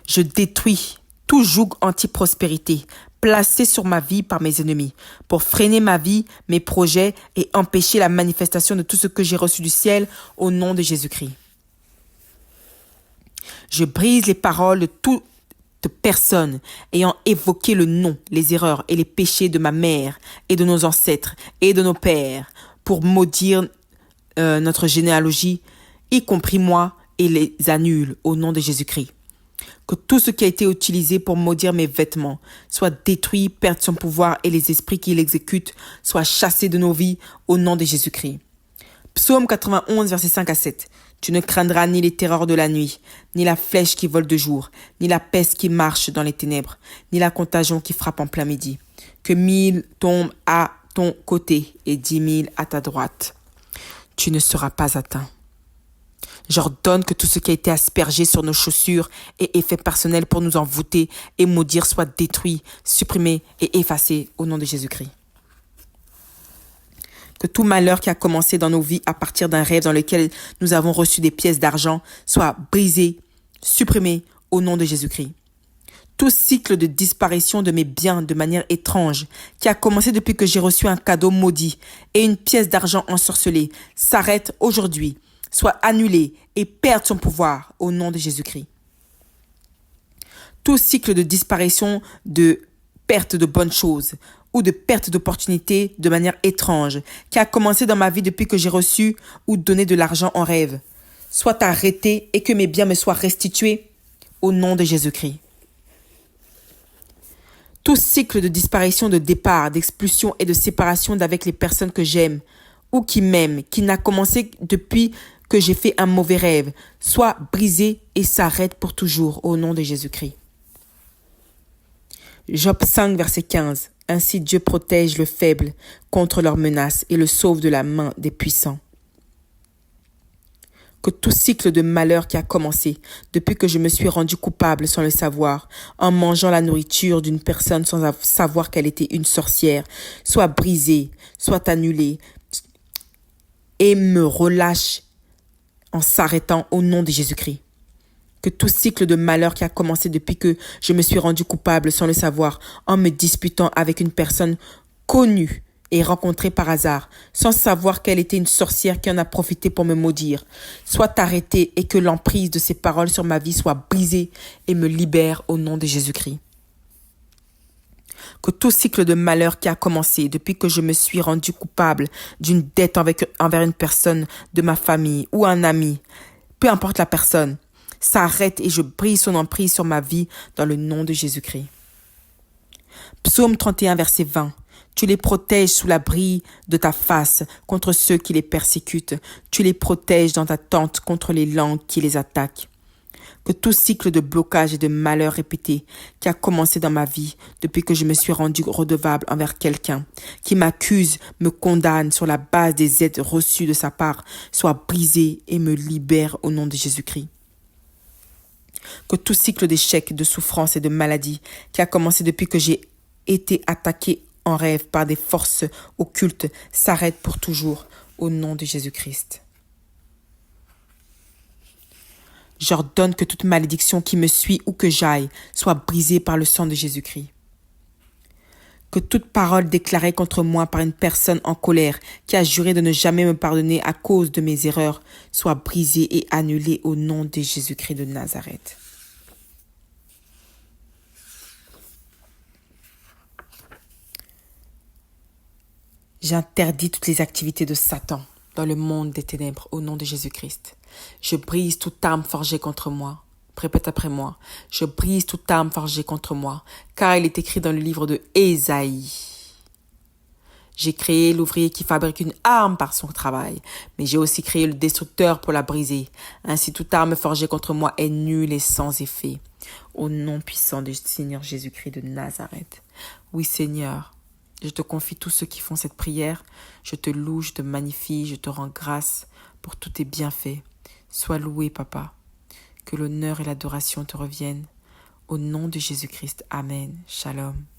Je détruis tout joug anti-prospérité placé sur ma vie par mes ennemis, pour freiner ma vie, mes projets et empêcher la manifestation de tout ce que j'ai reçu du ciel au nom de Jésus-Christ. Je brise les paroles de toute personne ayant évoqué le nom, les erreurs et les péchés de ma mère et de nos ancêtres et de nos pères pour maudire notre généalogie, y compris moi, et les annule au nom de Jésus-Christ. Que tout ce qui a été utilisé pour maudire mes vêtements soit détruit, perde son pouvoir et les esprits qui l'exécutent soient chassés de nos vies au nom de Jésus-Christ. Psaume 91, versets 5 à 7. Tu ne craindras ni les terreurs de la nuit, ni la flèche qui vole de jour, ni la peste qui marche dans les ténèbres, ni la contagion qui frappe en plein midi. Que 1000 tombent à ton côté et 10 000 à ta droite. Tu ne seras pas atteint. J'ordonne que tout ce qui a été aspergé sur nos chaussures et effets personnels pour nous envoûter et maudire soit détruit, supprimé et effacé au nom de Jésus-Christ. Que tout malheur qui a commencé dans nos vies à partir d'un rêve dans lequel nous avons reçu des pièces d'argent soit brisé, supprimé au nom de Jésus-Christ. Tout cycle de disparition de mes biens de manière étrange qui a commencé depuis que j'ai reçu un cadeau maudit et une pièce d'argent ensorcelée s'arrête aujourd'hui, soit annulé et perde son pouvoir au nom de Jésus-Christ. Tout cycle de disparition de perte de bonnes choses ou de perte d'opportunités de manière étrange qui a commencé dans ma vie depuis que j'ai reçu ou donné de l'argent en rêve, soit arrêté et que mes biens me soient restitués au nom de Jésus-Christ. Tout cycle de disparition, de départ, d'expulsion et de séparation d'avec les personnes que j'aime ou qui m'aiment, qui n'a commencé depuis que j'ai fait un mauvais rêve, soit brisé et s'arrête pour toujours au nom de Jésus-Christ. Job 5, verset 15. Ainsi Dieu protège le faible contre leurs menaces et le sauve de la main des puissants. Que tout cycle de malheur qui a commencé depuis que je me suis rendu coupable sans le savoir, en mangeant la nourriture d'une personne sans savoir qu'elle était une sorcière, soit brisé, soit annulé et me relâche en s'arrêtant au nom de Jésus-Christ. Que tout cycle de malheur qui a commencé depuis que je me suis rendu coupable sans le savoir, en me disputant avec une personne connue et rencontrée par hasard, sans savoir qu'elle était une sorcière qui en a profité pour me maudire, soit arrêté et que l'emprise de ses paroles sur ma vie soit brisée et me libère au nom de Jésus-Christ. Que tout cycle de malheur qui a commencé depuis que je me suis rendu coupable d'une dette envers une personne de ma famille ou un ami, peu importe la personne, s'arrête et je brise son emprise sur ma vie dans le nom de Jésus-Christ. Psaume 31, verset 20. Tu les protèges sous l'abri de ta face contre ceux qui les persécutent. Tu les protèges dans ta tente contre les langues qui les attaquent. Que tout cycle de blocage et de malheur répété qui a commencé dans ma vie depuis que je me suis rendu redevable envers quelqu'un qui m'accuse, me condamne sur la base des aides reçues de sa part soit brisé et me libère au nom de Jésus-Christ. Que tout cycle d'échecs, de souffrance et de maladie qui a commencé depuis que j'ai été attaqué en rêve par des forces occultes s'arrête pour toujours au nom de Jésus-Christ. J'ordonne que toute malédiction qui me suit où que j'aille soit brisée par le sang de Jésus-Christ. Que toute parole déclarée contre moi par une personne en colère qui a juré de ne jamais me pardonner à cause de mes erreurs soit brisée et annulée au nom de Jésus-Christ de Nazareth. J'interdis toutes les activités de Satan dans le monde des ténèbres au nom de Jésus-Christ. Je brise toute arme forgée contre moi Répète après moi. Je brise toute arme forgée contre moi, car il est écrit dans le livre de Ésaïe. J'ai créé l'ouvrier qui fabrique une arme par son travail, mais j'ai aussi créé le destructeur pour la briser. Ainsi toute arme forgée contre moi est nulle et sans effet. Au nom puissant du Seigneur Jésus-Christ de Nazareth. Oui Seigneur, je te confie tous ceux qui font cette prière. Je te loue, je te magnifie, je te rends grâce pour tous tes bienfaits. Sois loué, Papa. Que l'honneur et l'adoration te reviennent. Au nom de Jésus-Christ. Amen. Shalom.